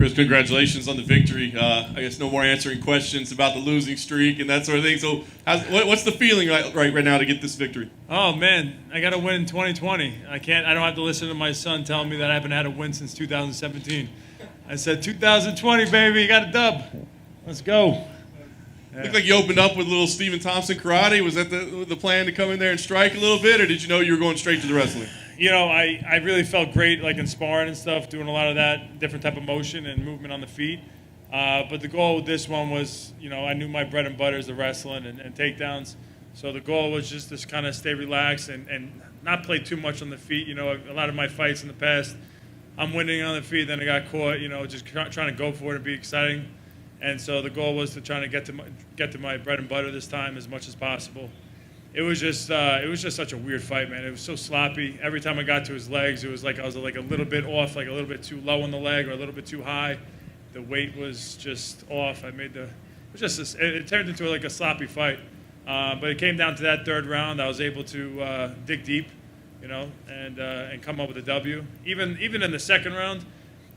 Chris, congratulations on the victory. I guess no more answering questions about the losing streak and that sort of thing. So what's the feeling right now to get this victory? Oh, man, I got to win in 2020. I don't have to listen to my son telling me that I haven't had a win since 2017. I said, 2020, baby, you got a dub. Let's go. Looked like you opened up with a little Stephen Thompson karate. Was that the plan to come in there and strike a little bit, or did you know you were going straight to the wrestling? You know, I really felt great, like in sparring and stuff, doing a lot of that different type of motion and movement on the feet. But the goal with this one was, you know, I knew my bread and butter is the wrestling and takedowns. So the goal was just to kind of stay relaxed and not play too much on the feet. You know, a lot of my fights in the past, I'm winning on the feet, then I got caught, you know, just trying to go for it and be exciting. And so the goal was to try to get to my bread and butter this time as much as possible. It was just such a weird fight, man. It was so sloppy. Every time I got to his legs, it was like I was like a little bit off, like a little bit too low on the leg or a little bit too high. The weight was just off. It turned into like a sloppy fight. But it came down to that third round. I was able to dig deep, you know, and come up with a W. Even in the second round,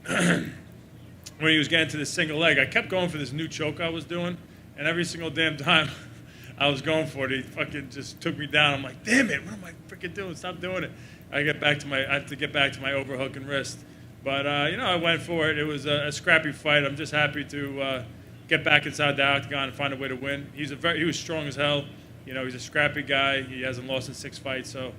when he was getting to the single leg, I kept going for this new choke I was doing, and every single damn time I was going for it, he fucking just took me down. I'm like, damn it, what am I freaking doing? Stop doing it. I have to get back to my overhook and wrist. But, you know, I went for it. It was a scrappy fight. I'm just happy to get back inside the octagon and find a way to win. He was strong as hell. You know, he's a scrappy guy. He hasn't lost in 6 fights. So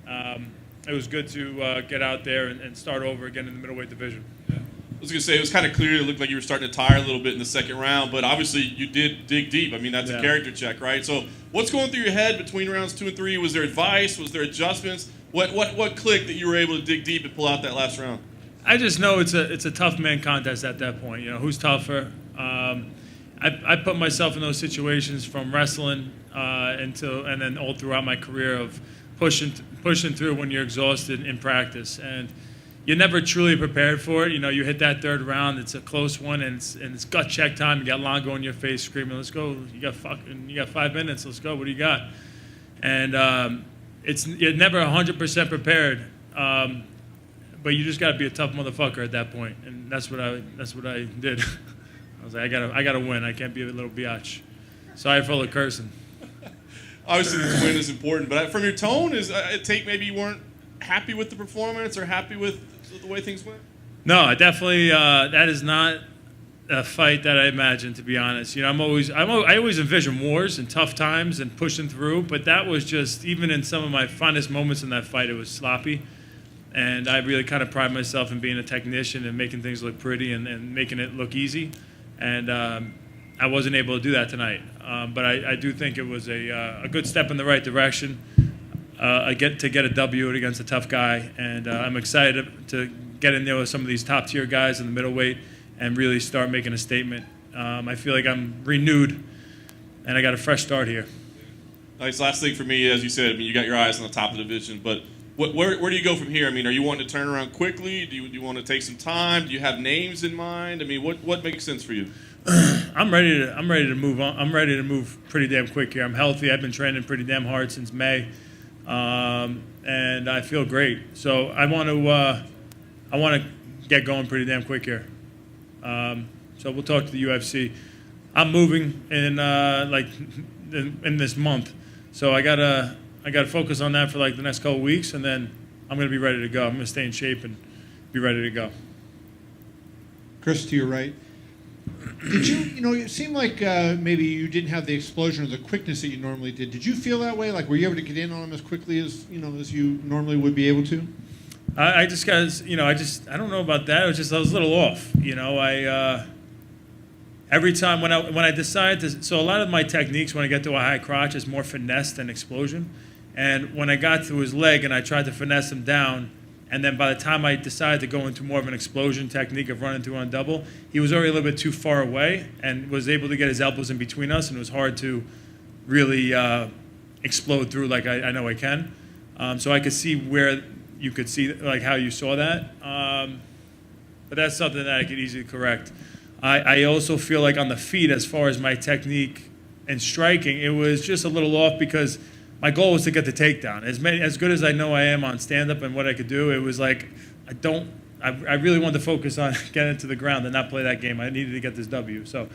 it was good to get out there and start over again in the middleweight division. Yeah. I was going to say, it was kind of clear. It looked like you were starting to tire a little bit in the second round, but obviously you did dig deep. I mean, that's a character check, right? So what's going through your head between rounds 2 and 3? Was there advice? Was there adjustments? What clicked that you were able to dig deep and pull out that last round? I just know it's a tough man contest at that point. You know, who's tougher? I put myself in those situations from wrestling and then all throughout my career of pushing through when you're exhausted in practice, and you're never truly prepared for it. You know, you hit that third round, it's a close one, and it's gut check time. You got Longo in your face screaming, "Let's go! You got 5 minutes. Let's go! What do you got?" And you're never 100% prepared, but you just got to be a tough motherfucker at that point, and that's what I did. I was like, I gotta win. I can't be a little biatch. Sorry for all the cursing. Obviously, the win is important, but from your tone, maybe you weren't happy with the performance or happy with the way things went? No, I definitely that is not a fight that I imagined, to be honest. You know, I always envision wars and tough times and pushing through, but that was just, even in some of my finest moments in that fight, it was sloppy. And I really kind of pride myself in being a technician and making things look pretty and making it look easy. And I wasn't able to do that tonight. But I do think it was a good step in the right direction. I get a W against a tough guy, and I'm excited to get in there with some of these top-tier guys in the middleweight and really start making a statement. I feel like I'm renewed, and I got a fresh start here. Nice. Last thing for me, as you said, I mean, you got your eyes on the top of the division, but where do you go from here? I mean, are you wanting to turn around quickly? Do you want to take some time? Do you have names in mind? I mean, what makes sense for you? I'm ready to move on. I'm ready to move pretty damn quick here. I'm healthy. I've been training pretty damn hard since May. And I feel great. So I want to get going pretty damn quick here. So we'll talk to the UFC. I'm moving in this month, so I gotta focus on that for like the next couple of weeks, and then I'm gonna be ready to go. I'm gonna stay in shape and be ready to go. Chris, to your right. Did you it seemed like maybe you didn't have the explosion or the quickness that you normally did. Did you feel that way? Like, were you able to get in on him as quickly as you normally would be able to? I don't know about that. I was a little off. Every time when I decide to, so a lot of my techniques when I get to a high crotch is more finesse than explosion. And when I got to his leg and I tried to finesse him down, and then by the time I decided to go into more of an explosion technique of running through on double, he was already a little bit too far away and was able to get his elbows in between us, and it was hard to really explode through like I know I can. So I could see where you could see like how you saw that. But that's something that I could easily correct. I also feel like on the feet, as far as my technique and striking, it was just a little off because my goal was to get the takedown. As good as I know I am on stand-up and what I could do, it was like I don't I really wanted to focus on getting to the ground and not play that game. I needed to get this W. So.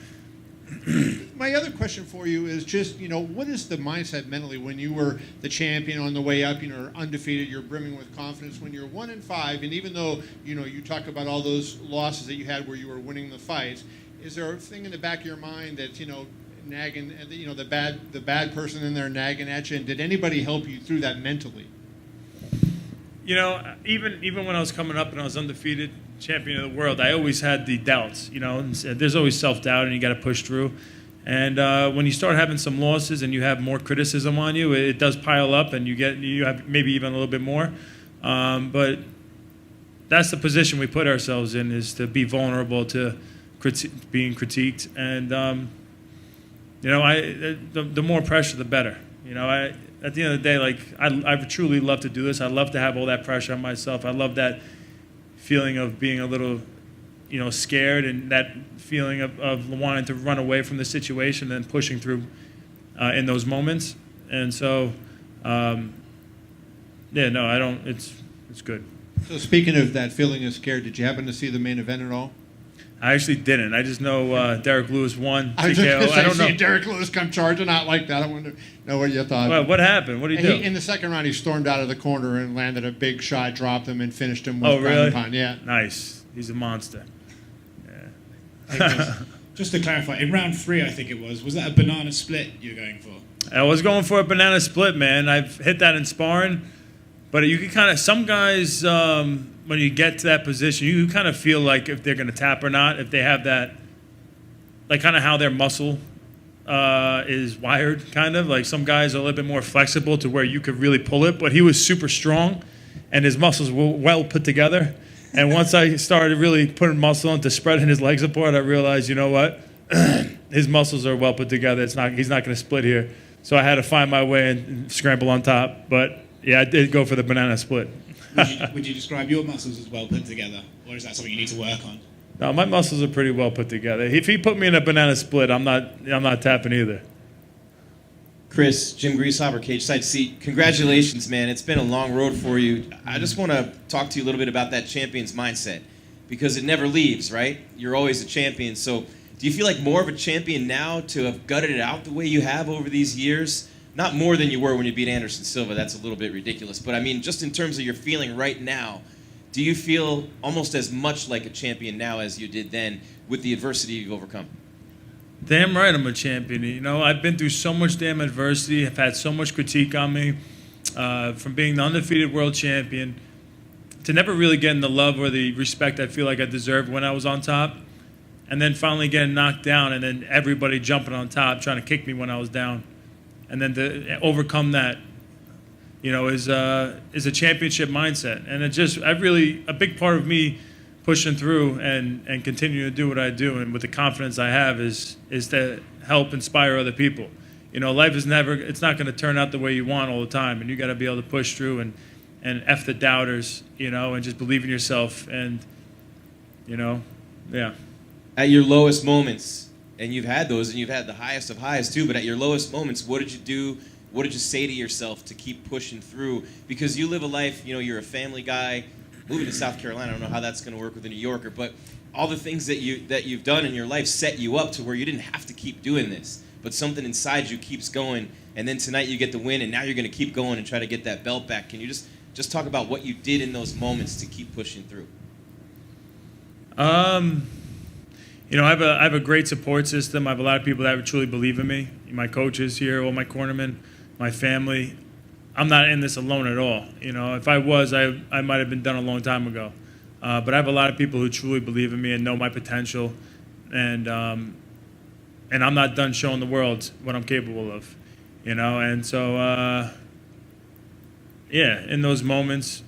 My other question for you is just, what is the mindset mentally when you were the champion on the way up, undefeated, you're brimming with confidence when you're 1-5, and even though, you talk about all those losses that you had where you were winning the fights, is there a thing in the back of your mind that's, nagging, the bad person in there nagging at you, and did anybody help you through that mentally? Even when I was coming up and I was undefeated champion of the world, I always had the doubts, and there's always self-doubt and you got to push through. And when you start having some losses and you have more criticism on you, it does pile up and you have maybe even a little bit more. But that's the position we put ourselves in, is to be vulnerable to being critiqued. And, the more pressure, the better. At the end of the day, I truly love to do this. I love to have all that pressure on myself. I love that feeling of being a little, scared, and that feeling of wanting to run away from the situation and pushing through in those moments. And so, I don't. It's good. So speaking of that feeling of scared, did you happen to see the main event at all? I actually didn't. I just know Derrick Lewis won. I was just TKO. going to say, I don't know. Derrick Lewis come charging out like that. I want to know what you thought. Well, what happened? What did he do? In the second round, he stormed out of the corner and landed a big shot, dropped him, and finished him with Oh, really? ground and pound. Yeah. Nice. He's a monster. Just to clarify, in round 3, I think it was that a banana split you were going for? I was going for a banana split, man. I've hit that in sparring, but you can kind of, some guys, when you get to that position, you kind of feel like if they're going to tap or not, if they have that, like kind of how their muscle is wired, kind of. Like some guys are a little bit more flexible to where you could really pull it, but he was super strong, and his muscles were well put together. And once I started really putting muscle into spreading his legs apart, I realized, you know what? His muscles are well put together. He's not going to split here. So I had to find my way and scramble on top. But, yeah, I did go for the banana split. Would you describe your muscles as well put together, or is that something you need to work on? No, my muscles are pretty well put together. If he put me in a banana split, I'm not tapping either. Chris, Jim Greashopper, Cage Side Seat. Congratulations, man. It's been a long road for you. I just want to talk to you a little bit about that champion's mindset, because it never leaves, right? You're always a champion. So do you feel like more of a champion now to have gutted it out the way you have over these years? Not more than you were when you beat Anderson Silva. That's a little bit ridiculous. But, I mean, just in terms of your feeling right now, do you feel almost as much like a champion now as you did then with the adversity you've overcome? Damn right I'm a champion. I've been through so much damn adversity. I've had so much critique on me, from being the undefeated world champion to never really getting the love or the respect I feel like I deserved when I was on top, and then finally getting knocked down, and then everybody jumping on top trying to kick me when I was down. And then to overcome that, is a championship mindset. And a big part of me pushing through and continuing to do what I do, and with the confidence I have, is to help inspire other people. Life is it's not going to turn out the way you want all the time, and you got to be able to push through and F the doubters, and just believe in yourself. And, yeah. At your lowest moments, and you've had those, and you've had the highest of highs too, but at your lowest moments, what did you do? What did you say to yourself to keep pushing through? Because you live a life, you're a family guy. Moving to South Carolina, I don't know how that's going to work with a New Yorker, but all the things that you've done in your life set you up to where you didn't have to keep doing this, but something inside you keeps going, and then tonight you get the win, and now you're going to keep going and try to get that belt back. Can you just talk about what you did in those moments to keep pushing through? I have a great support system. I have a lot of people that truly believe in me. My coaches here, all my cornermen, my family. I'm not in this alone at all. If I was, I might have been done a long time ago. But I have a lot of people who truly believe in me and know my potential, and I'm not done showing the world what I'm capable of. And so in those moments,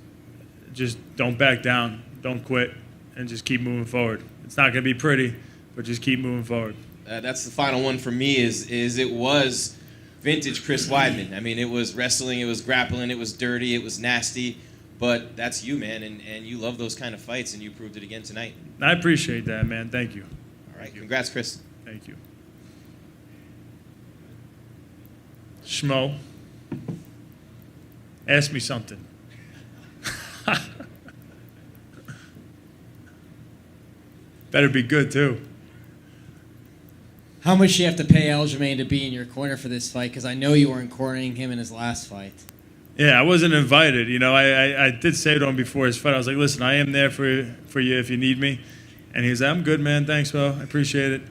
just don't back down, don't quit, and just keep moving forward. It's not going to be pretty, but just keep moving forward. That's the final one for me. Is it was vintage Chris Weidman. I mean, it was wrestling, it was grappling, it was dirty, it was nasty, but that's you, man, and you love those kind of fights, and you proved it again tonight. I appreciate that, man. Thank you. All right, congrats, Chris. Thank you. Schmo, ask me something. Better be good, too. How much do you have to pay Aljamain to be in your corner for this fight? Because I know you weren't cornering him in his last fight. Yeah, I wasn't invited. You know, I did say to him before his fight, I was like, listen, I am there for you if you need me. And he was like, I'm good, man. Thanks, bro. I appreciate it.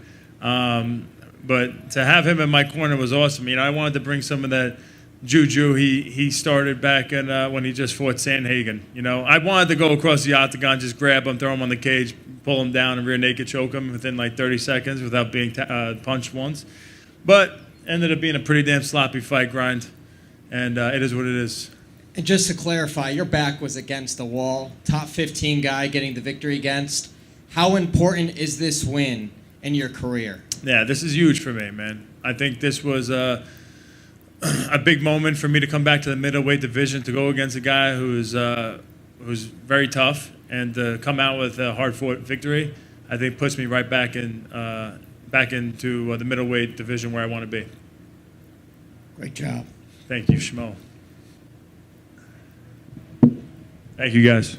But to have him in my corner was awesome. You know, I wanted to bring some of that juju he started back in, when he just fought Sandhagen. You know, I wanted to go across the octagon, just grab him, throw him on the cage, pull him down, and rear naked choke him within like 30 seconds without being punched once. But ended up being a pretty damn sloppy fight grind. And it is what it is. And just to clarify, your back was against the wall. Top 15 guy getting the victory against. How important is this win in your career? Yeah, this is huge for me, man. I think this was a big moment for me to come back to the middleweight division, to go against a guy who's very tough, and to come out with a hard-fought victory, I think puts me right back into the middleweight division where I want to be. Great job. Thank you, Shmo. Thank you, guys.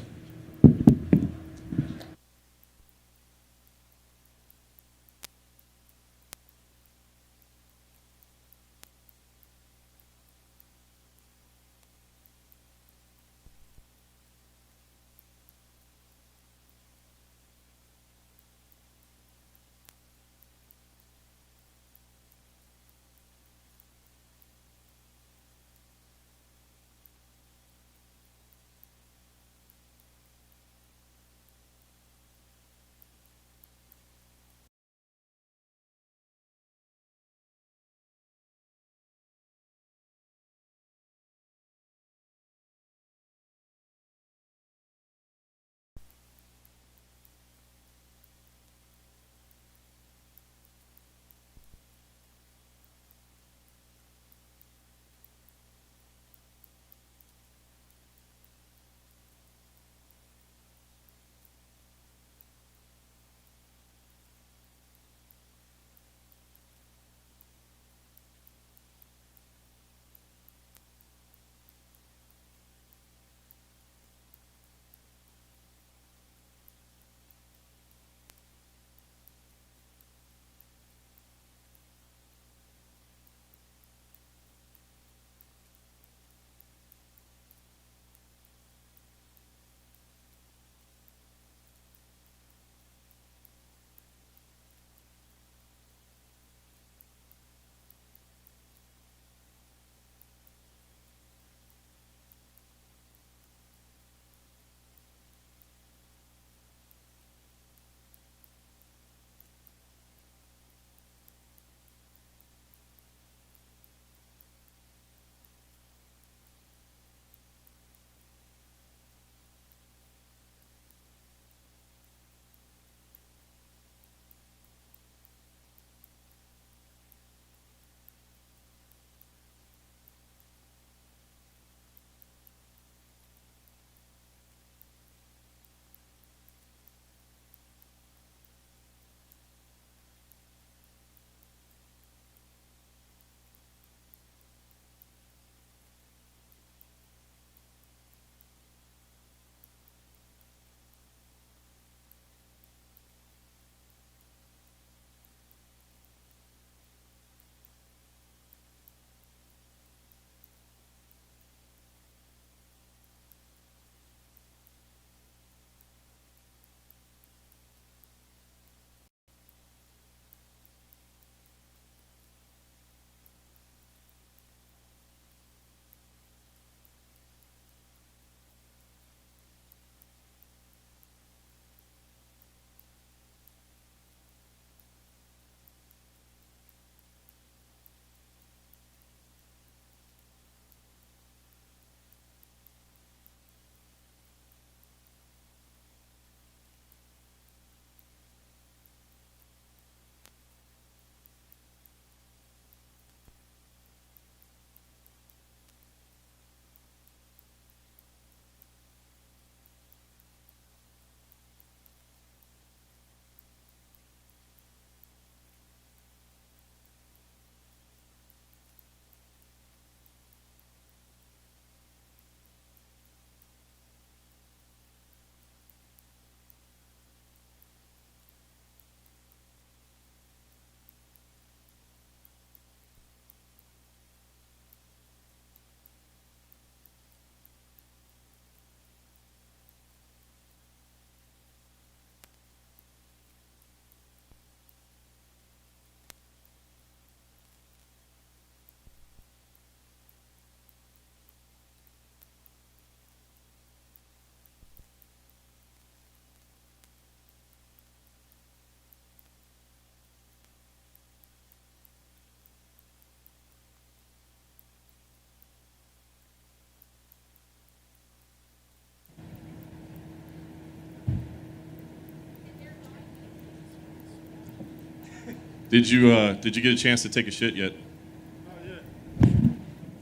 Did you get a chance to take a shit yet?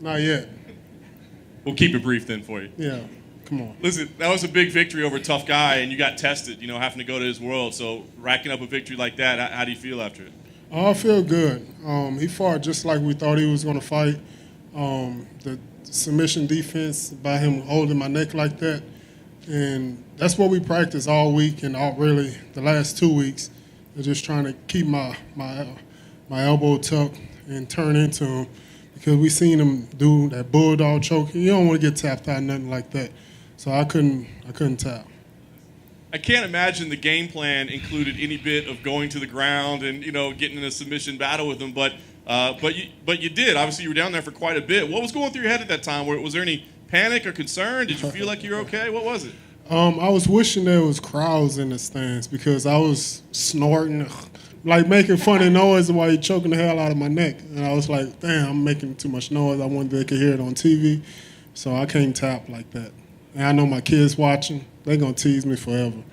Not yet. We'll keep it brief then for you. Yeah, come on. Listen, that was a big victory over a tough guy, and you got tested, having to go to his world. So racking up a victory like that, how do you feel after it? I feel good. He fought just like we thought he was going to fight. The submission defense by him holding my neck like that, and that's what we practice all week and really the last 2 weeks. We're just trying to keep my elbow tucked and turn into him. Because we seen him do that bulldog choke. You don't want to get tapped out, nothing like that. So I couldn't tap. I can't imagine the game plan included any bit of going to the ground and getting in a submission battle with him. But you did. Obviously, you were down there for quite a bit. What was going through your head at that time? Was there any panic or concern? Did you feel like you were okay? What was it? I was wishing there was crowds in the stands because I was snorting. Like making funny noise while you're choking the hell out of my neck. And I was like, damn, I'm making too much noise. I wanted they could hear it on TV. So I can't tap like that. And I know my kids watching. They're going to tease me forever.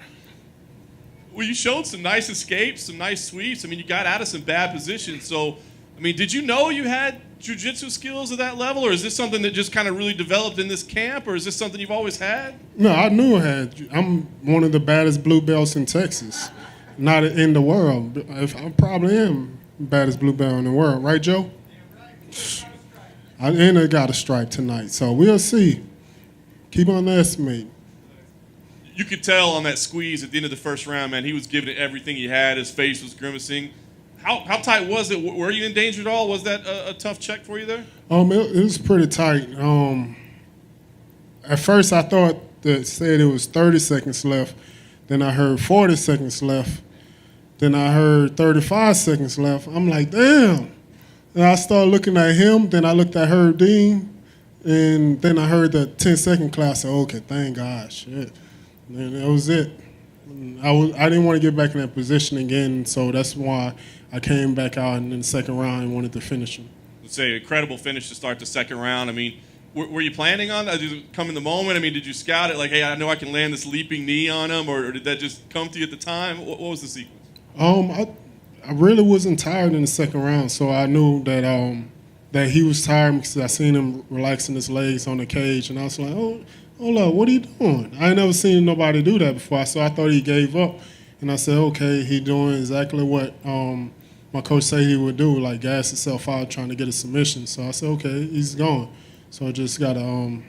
Well, you showed some nice escapes, some nice sweeps. I mean, you got out of some bad positions. So, I mean, did you know you had jiu-jitsu skills at that level? Or is this something that just kind of really developed in this camp? Or is this something you've always had? No, I knew I had. I'm one of the baddest blue belts in Texas. Not in the world. I probably am baddest blue belt in the world, right, Joe? I got a stripe tonight, so we'll see. Keep underestimating. You could tell on that squeeze at the end of the first round, man, he was giving it everything he had. His face was grimacing. How tight was it? Were you in danger at all? Was that a tough check for you there? It was pretty tight. At first, I thought that said it was 30 seconds left. Then I heard 40 seconds left. Then I heard 35 seconds left. I'm like, damn. And I started looking at him. Then I looked at Herb Dean. And then I heard the 10-second class. I said, okay, thank God, shit. And that was it. I didn't want to get back in that position again, so that's why I came back out in the second round and wanted to finish him. Let's say incredible finish to start the second round. I mean, were you planning on that? Did it come in the moment? I mean, did you scout it like, hey, I know I can land this leaping knee on him, or did that just come to you at the time? What was the sequence? I really wasn't tired in the second round, so I knew that he was tired because I seen him relaxing his legs on the cage, and I was like, oh, hold up, what are you doing? I ain't never seen nobody do that before, so I thought he gave up, and I said, okay, he doing exactly what my coach said he would do, like gas himself out trying to get a submission. So I said, okay, he's gone. So I just got to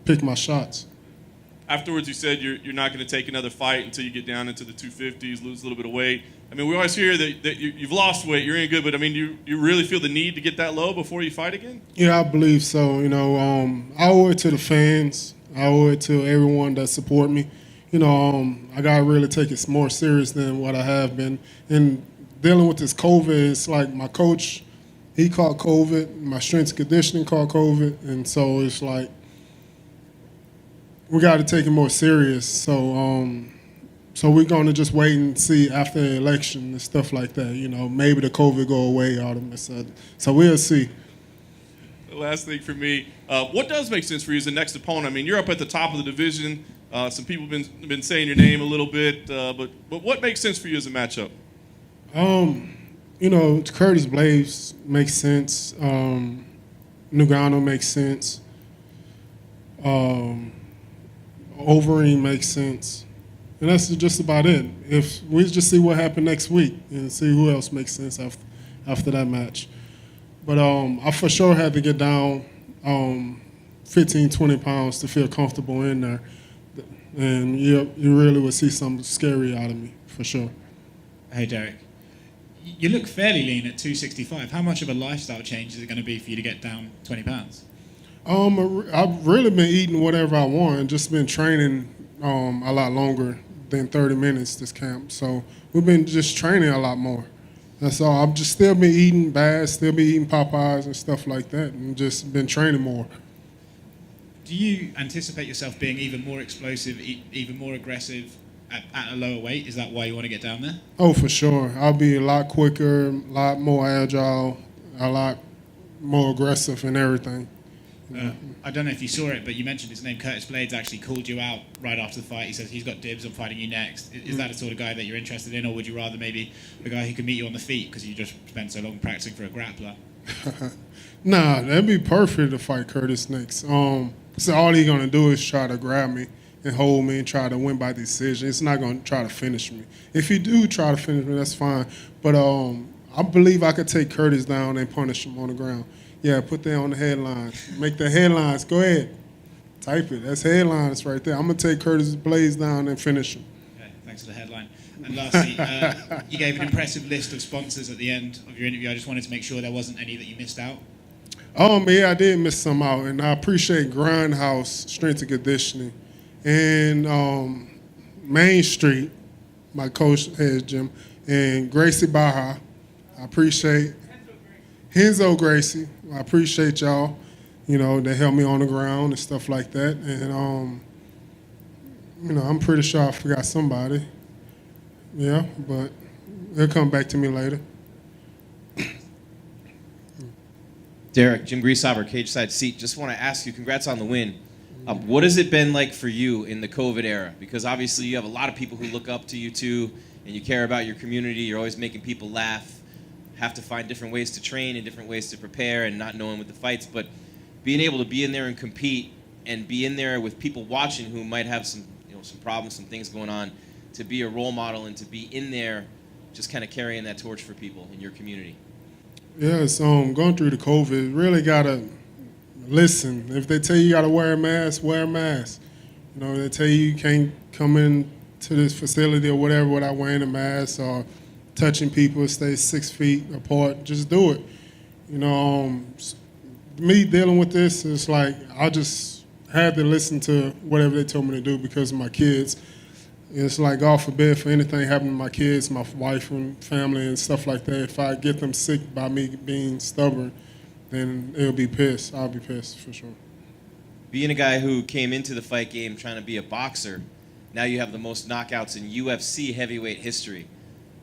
pick my shots. Afterwards, you said you're not going to take another fight until you get down into the 250s, lose a little bit of weight. I mean, we always hear that you've lost weight, you're in good, but I mean, you really feel the need to get that low before you fight again? Yeah, I believe so. I owe it to the fans. I owe it to everyone that support me. I got to really take it more serious than what I have been. And dealing with this COVID, it's like my coach, he caught COVID, my strength and conditioning caught COVID, and so it's like we got to take it more serious. So we're going to just wait and see after the election and stuff like that. Maybe the COVID go away, all of a sudden. So we'll see. The last thing for me, what does make sense for you as the next opponent? I mean, you're up at the top of the division. Some people have been saying your name a little bit, but what makes sense for you as a matchup? Curtis Blaze makes sense. Nugano makes sense. Overeem makes sense. And that's just about it. If we just see what happens next week and see who else makes sense after that match. But I for sure had to get down 15, 20 pounds to feel comfortable in there. And you really would see something scary out of me, for sure. Hey, Derrick. You look fairly lean at 265. How much of a lifestyle change is it going to be for you to get down 20 pounds? I've really been eating whatever I want, just been training a lot longer than 30 minutes this camp. So we've been just training a lot more. That's all. I've just still been eating bad, still been eating Popeyes and stuff like that, and just been training more. Do you anticipate yourself being even more explosive, even more aggressive at a lower weight? Is that why you want to get down there? Oh, for sure. I'll be a lot quicker, a lot more agile, a lot more aggressive in everything. I don't know if you saw it, but you mentioned his name. Curtis Blades actually called you out right after the fight. He says he's got dibs on fighting you next. Is that the sort of guy that you're interested in, or would you rather maybe a guy who can meet you on the feet because you just spent so long practicing for a grappler? Nah, that'd be perfect to fight Curtis next. So all he's gonna do is try to grab me and hold me and try to win by decision. It's not gonna try to finish me. If he do try to finish me, that's fine. But I believe I could take Curtis down and punish him on the ground. Yeah, put that on the headlines. Make the headlines. Go ahead. Type it. That's headlines right there. I'm going to take Curtis Blades down and finish him. Okay, thanks for the headline. And lastly, you gave an impressive list of sponsors at the end of your interview. I just wanted to make sure there wasn't any that you missed out. Yeah, I did miss some out. And I appreciate Grindhouse Strength and Conditioning. And Main Street, my coach head gym. And Gracie Baja. I appreciate Henzo Gracie. I appreciate y'all. You know, they helped me on the ground and stuff like that. And, you know, I'm pretty sure I forgot somebody. Yeah, but it'll come back to me later. Derrick, Jim Greasehover, cage side seat. Just want to ask you, congrats on the win. What has it been like for you in the COVID era? Because obviously you have a lot of people who look up to you too, and you care about your community. You're always making people laugh. Have to find different ways to train and different ways to prepare and not knowing with the fights. But being able to be in there and compete and be in there with people watching who might have some, you know, some problems, some things going on, to be a role model and to be in there just kind of carrying that torch for people in your community. Yeah, so going through the COVID, really got to listen. If they tell you got to wear a mask, wear a mask. You know, they tell you can't come in to this facility or whatever without wearing a mask or touching people, stay 6 feet apart, just do it. You know, me dealing with this, it's like I just had to listen to whatever they told me to do because of my kids. It's like, God forbid, for anything happening to my kids, my wife and family and stuff like that, if I get them sick by me being stubborn, then it'll be pissed. I'll be pissed for sure. Being a guy who came into the fight game trying to be a boxer, now you have the most knockouts in UFC heavyweight history.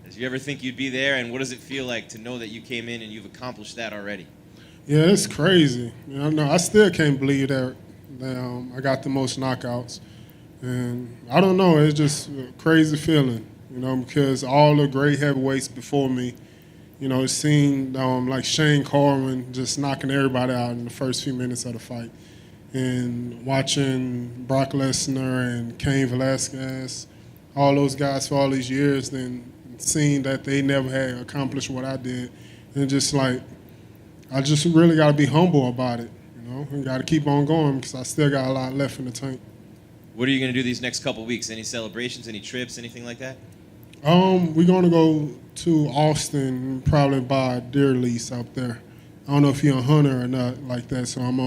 Did you ever think you'd be there, and what does it feel like to know that you came in and you've accomplished that already? Yeah, it's crazy. You know, no, I still can't believe that I got the most knockouts. And I don't know, it's just a crazy feeling, you know, because all the great heavyweights before me, you know, it seemed like Shane Carwin just knocking everybody out in the first few minutes of the fight. And watching Brock Lesnar and Cain Velasquez, all those guys for all these years, then seeing that they never had accomplished what I did, and just like, I just really got to be humble about it, you know, and got to keep on going because I still got a lot left in the tank. What are you going to do these next couple weeks? Any celebrations, any trips, anything like that? We're going to go to Austin and probably buy a deer lease out there. I don't know if you're a hunter or not like that, so I'm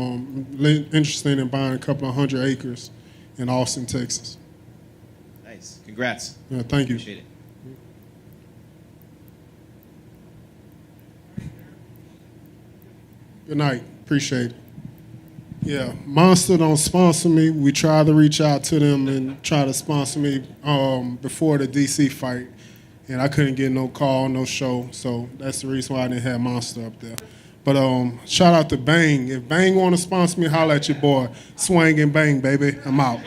interested in buying a couple of 100 acres in Austin, Texas. Nice. Congrats. Yeah, thank you. Appreciate it. Good night. Appreciate it. Yeah, Monster don't sponsor me. We tried to reach out to them and try to sponsor me before the DC fight, and I couldn't get no call, no show, so that's the reason why I didn't have Monster up there. But shout out to Bang. If Bang want to sponsor me, holla at your boy. Swing and bang, baby. I'm out.